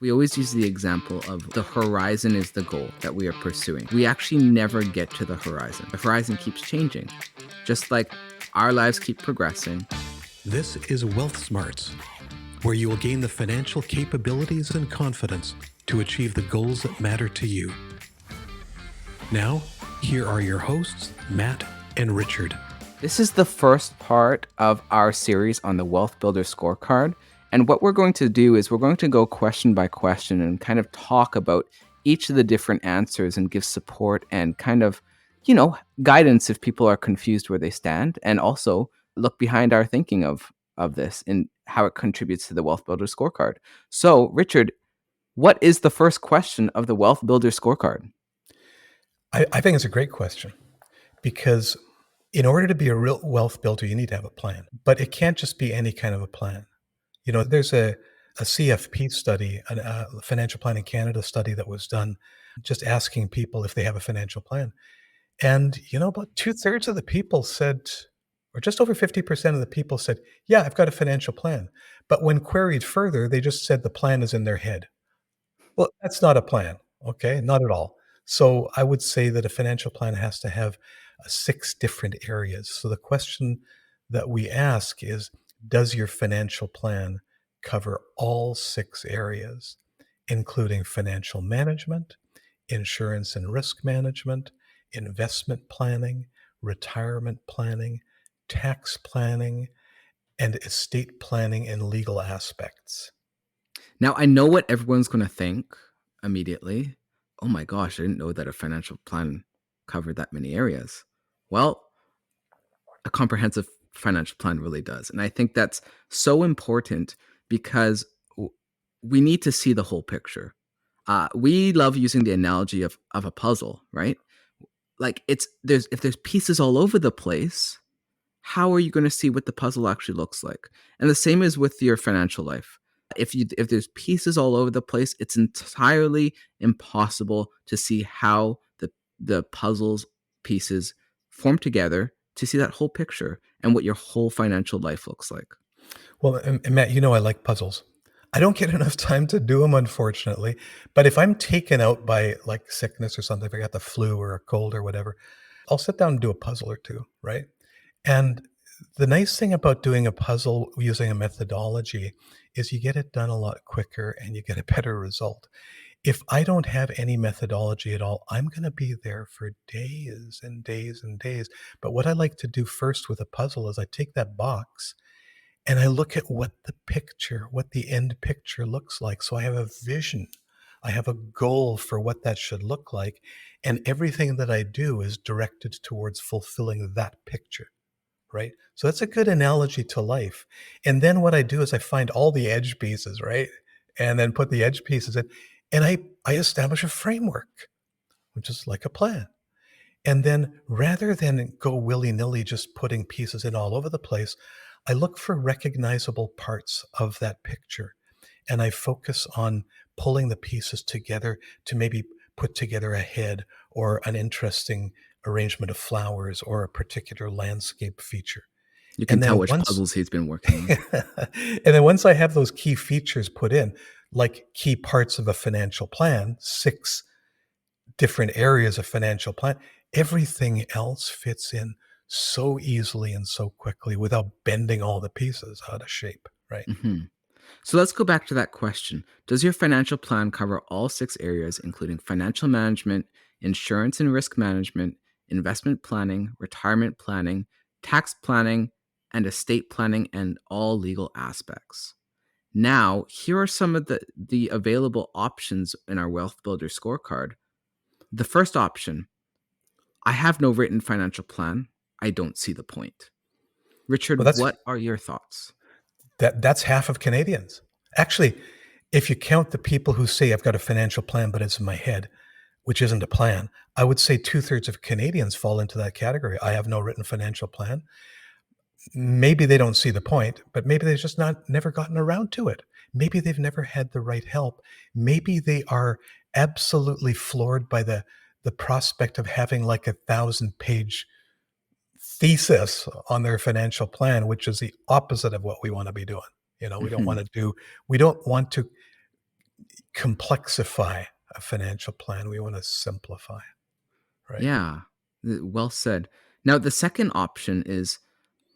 We always use the example of the horizon is the goal that we are pursuing. We actually never get to the horizon. The horizon keeps changing, just like our lives keep progressing. This is Wealth Smarts, where you will gain the financial capabilities and confidence to achieve the goals that matter to you. Now, here are your hosts, Matt and Richard. This is the first part of our series on the Wealth Builder Scorecard. And what we're going to do is we're going to go question by question and kind of talk about each of the different answers and give support and kind of, guidance if people are confused where they stand, and also look behind our thinking of this and how it contributes to the Wealth Builder Scorecard. So, Richard, what is the first question of the Wealth Builder Scorecard? I think it's a great question, because in order to be a real wealth builder, you need to have a plan. But it can't just be any kind of a plan. There's a CFP study, a Financial Planning Canada study that was done, just asking people if they have a financial plan. And, about 2/3 of the people said, or just over 50% of the people said, yeah, I've got a financial plan. But when queried further, they just said the plan is in their head. Well, that's not a plan, okay? Not at all. So I would say that a financial plan has to have 6 different areas. So the question that we ask is, does your financial plan cover all 6 areas, including financial management, insurance and risk management, investment planning, retirement planning, tax planning, and estate planning and legal aspects? Now, I know what everyone's going to think immediately. Oh my gosh, I didn't know that a financial plan covered that many areas. Well, a comprehensive financial plan really does. And I think that's so important because we need to see the whole picture. We love using the analogy of a puzzle, right? Like if there's pieces all over the place, how are you going to see what the puzzle actually looks like? And the same is with your financial life. If there's pieces all over the place, it's entirely impossible to see how the puzzle's pieces form together to see that whole picture and what your whole financial life looks like. Well, and Matt, I like puzzles. I don't get enough time to do them, unfortunately. But if I'm taken out by like sickness or something, if I got the flu or a cold or whatever, I'll sit down and do a puzzle or two, right? And the nice thing about doing a puzzle using a methodology is you get it done a lot quicker and you get a better result. If I don't have any methodology at all, I'm going to be there for days and days and days. But what I like to do first with a puzzle is I take that box and I look at what the end picture looks like. So I have a vision. I have a goal for what that should look like. And everything that I do is directed towards fulfilling that picture, right? So that's a good analogy to life. And then what I do is I find all the edge pieces, right? And then put the edge pieces in. And I establish a framework, which is like a plan. And then rather than go willy-nilly just putting pieces in all over the place, I look for recognizable parts of that picture. And I focus on pulling the pieces together to maybe put together a head or an interesting arrangement of flowers or a particular landscape feature. You can And tell then which once puzzles he's been working on. and then once I have those key features put in, like key parts of a financial plan, 6 different areas of financial plan, everything else fits in so easily and so quickly without bending all the pieces out of shape, right? Mhm. So let's go back to that question. Does your financial plan cover all 6 areas, including financial management, insurance and risk management, investment planning, retirement planning, tax planning, and estate planning, and all legal aspects? Now, here are some of the available options in our Wealth Builder Scorecard. The first option, I have no written financial plan. I don't see the point. Well, Richard, what are your thoughts? that's half of Canadians. Actually, if you count the people who say I've got a financial plan, but it's in my head, which isn't a plan, I would say 2/3 of Canadians fall into that category. I have no written financial plan. Maybe they don't see the point, but maybe they've just never gotten around to it. Maybe they've never had the right help. Maybe they are absolutely floored by the prospect of having like a 1,000-page thesis on their financial plan, which is the opposite of what we want to be doing. We don't Mhm. want to complexify a financial plan. We want to simplify, right? Yeah. Well said. Now, the second option is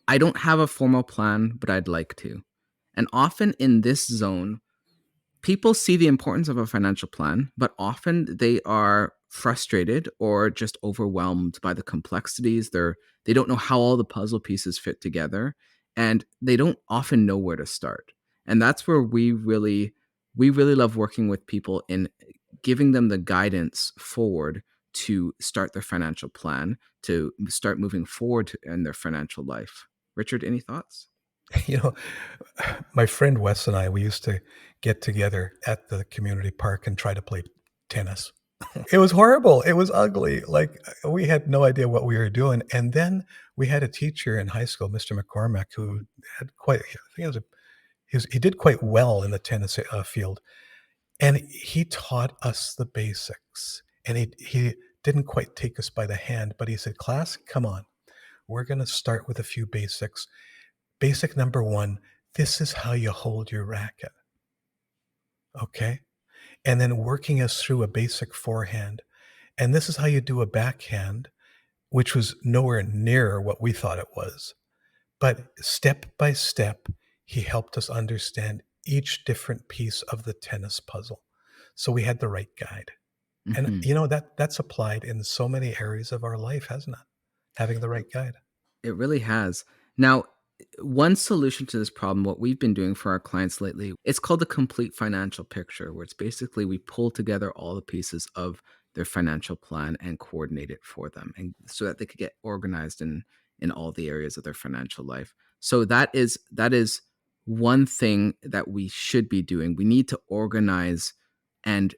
I don't have a formal plan, but I'd like to. And often in this zone, people see the importance of a financial plan, but often they are frustrated or just overwhelmed by the complexities. They don't know how all the puzzle pieces fit together, and they don't often know where to start. And that's where we really love working with people in giving them the guidance forward to start their financial plan, to start moving forward in their financial life. Richard, any thoughts? You know, my friend Wes and I, we used to get together at the community park and try to play tennis. It was horrible. It was ugly. Like we had no idea what we were doing. And then we had a teacher in high school, Mr. McCormack, who had quite, I think it was he did quite well in the tennis field. And he taught us the basics. And he didn't quite take us by the hand, but he said, class, come on. We're going to start with a few basics. Basic number one, this is how you hold your racket. Okay. And then working us through a basic forehand. And this is how you do a backhand, which was nowhere near what we thought it was. But step by step, he helped us understand each different piece of the tennis puzzle. So we had the right guide. And Mhm. that's applied in so many areas of our life, hasn't it? Having the right guide. It really has. Now, one solution to this problem, what we've been doing for our clients lately, it's called the complete financial picture, where it's basically we pull together all the pieces of their financial plan and coordinate it for them, and so that they could get organized in all the areas of their financial life. So that is one thing that we should be doing. We need to organize and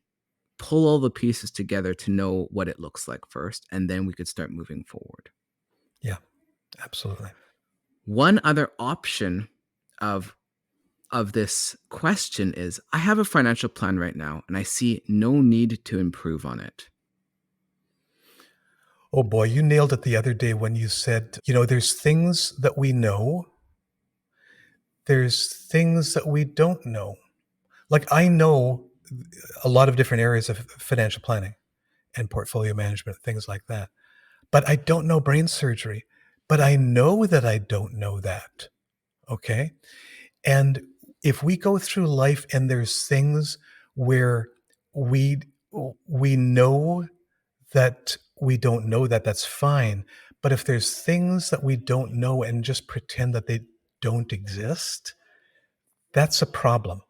pull all the pieces together to know what it looks like first, and then we could start moving forward. Yeah, absolutely. One other option of this question is I have a financial plan right now and I see no need to improve on it. Oh boy, you nailed it the other day when you said, there's things that we know, there's things that we don't know. Like I know a lot of different areas of financial planning and portfolio management, things like that. But I don't know brain surgery. But I know that I don't know that. Okay. And if we go through life and there's things where we we know that we don't know that, that's fine. But if there's things that we don't know and just pretend that they don't exist, that's a problem.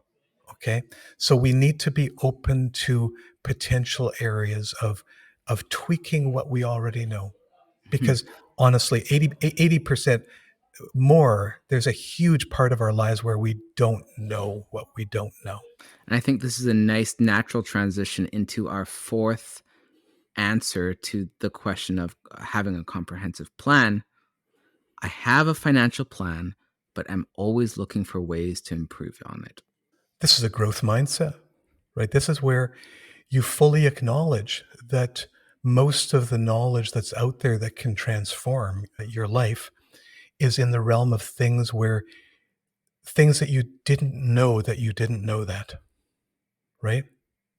Okay. So we need to be open to potential areas of tweaking what we already know. Mhm. Because honestly, 80% more, there's a huge part of our lives where we don't know what we don't know. And I think this is a nice natural transition into our fourth answer to the question of having a comprehensive plan. I have a financial plan, but I'm always looking for ways to improve on it. This is a growth mindset, right? This is where you fully acknowledge that most of the knowledge that's out there that can transform your life is in the realm of things that you didn't know that you didn't know that, right?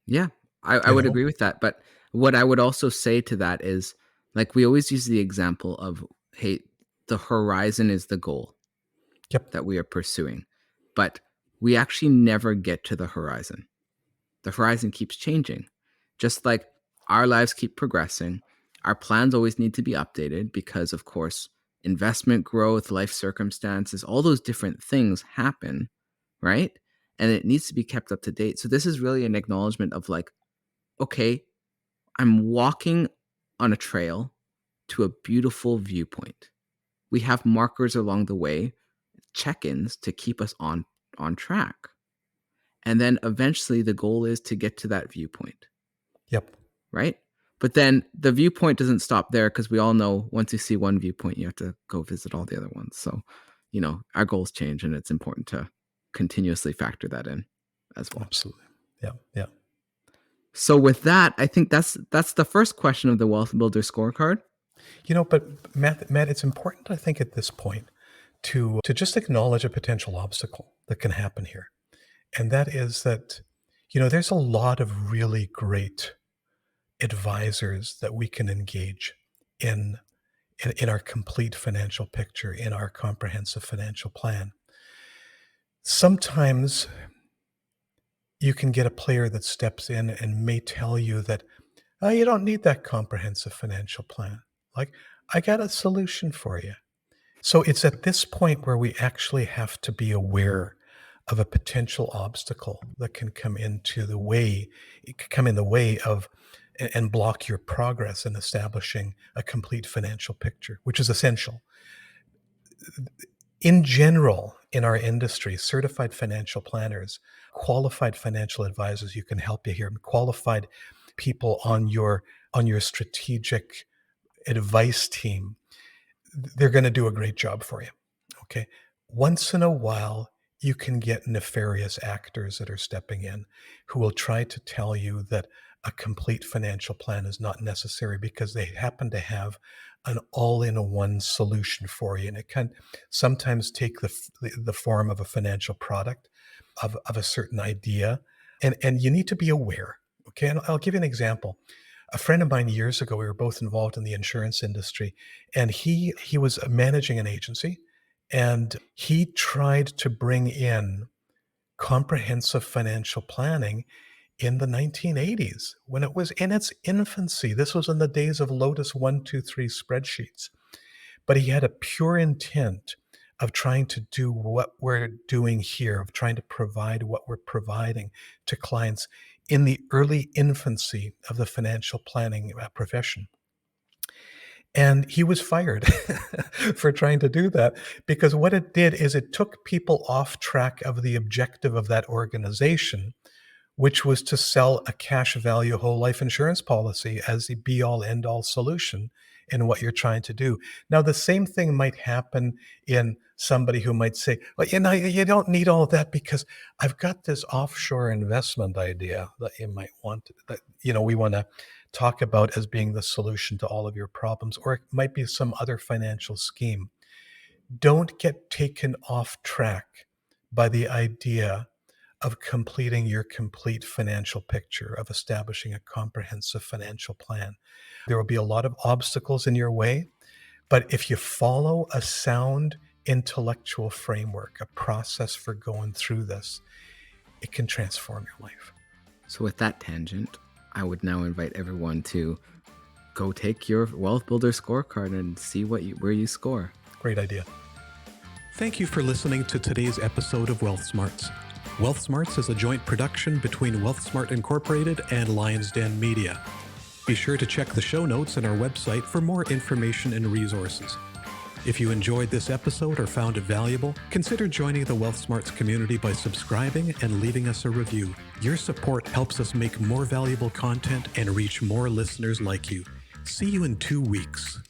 Yeah, I You would know? agree with that. But what I would also say to that is like we always use the example of, hey, the horizon is the goal Yep. that we are pursuing, but we actually never get to the horizon. The horizon keeps changing. Just like our lives keep progressing, our plans always need to be updated because, of course, investment growth, life circumstances, all those different things happen, right? And it needs to be kept up to date. So, this is really an acknowledgement of like, okay, I'm walking on a trail to a beautiful viewpoint. We have markers along the way, check-ins to keep us on track. And then eventually the goal is to get to that viewpoint, Yep. right? But then the viewpoint doesn't stop there because we all know once you see one viewpoint, you have to go visit all the other ones. So, our goals change and it's important to continuously factor that in as well. Absolutely. Yeah. Yeah. So with that, I think that's the first question of the Wealth Builder Scorecard. But Matt, it's important, I think, at this point to just acknowledge a potential obstacle that can happen here. And that is that There's a lot of really great advisors that we can engage in in our complete financial picture, in our comprehensive financial plan. Sometimes you can get a player that steps in and may tell you that, oh, you don't need that comprehensive financial plan. Like, I got a solution for you. So it's at this point where we actually have to be aware of a potential obstacle that can come into the way, it could come in the way of and block your progress in establishing a complete financial picture, which is essential. In general, in our industry, certified financial planners, qualified financial advisors, you can help you here, qualified people on your strategic advice team, they're going to do a great job for you. Okay. Once in a while, you can get nefarious actors that are stepping in who will try to tell you that a complete financial plan is not necessary because they happen to have an all-in-one solution for you. And it can sometimes take the form of a financial product, of a certain idea. And you need to be aware. Okay. And I'll give you an example. A friend of mine years ago, we were both involved in the insurance industry, and he was managing an agency, and he tried to bring in comprehensive financial planning in the 1980s when it was in its infancy. This was in the days of Lotus 123 spreadsheets. But he had a pure intent of trying to do what we're doing here, of trying to provide what we're providing to clients in the early infancy of the financial planning profession. And he was fired for trying to do that, because what it did is it took people off track of the objective of that organization, which was to sell a cash value whole life insurance policy as the be all end all solution in what you're trying to do. Now, the same thing might happen in somebody who might say, well, you don't need all of that because I've got this offshore investment idea that you might want, that, we want to talk about as being the solution to all of your problems, or it might be some other financial scheme. Don't get taken off track by the idea of completing your complete financial picture, of establishing a comprehensive financial plan. There will be a lot of obstacles in your way, but if you follow a sound intellectual framework, a process for going through this, it can transform your life. So with that tangent, I would now invite everyone to go take your Wealth Builder Scorecard and see where you score. Great idea. Thank you for listening to today's episode of Wealth Smarts. Wealth Smarts is a joint production between Wealth Smart Incorporated and Lions Den Media. Be sure to check the show notes on our website for more information and resources. If you enjoyed this episode or found it valuable, consider joining the Wealth Smarts community by subscribing and leaving us a review. Your support helps us make more valuable content and reach more listeners like you. See you in 2 weeks.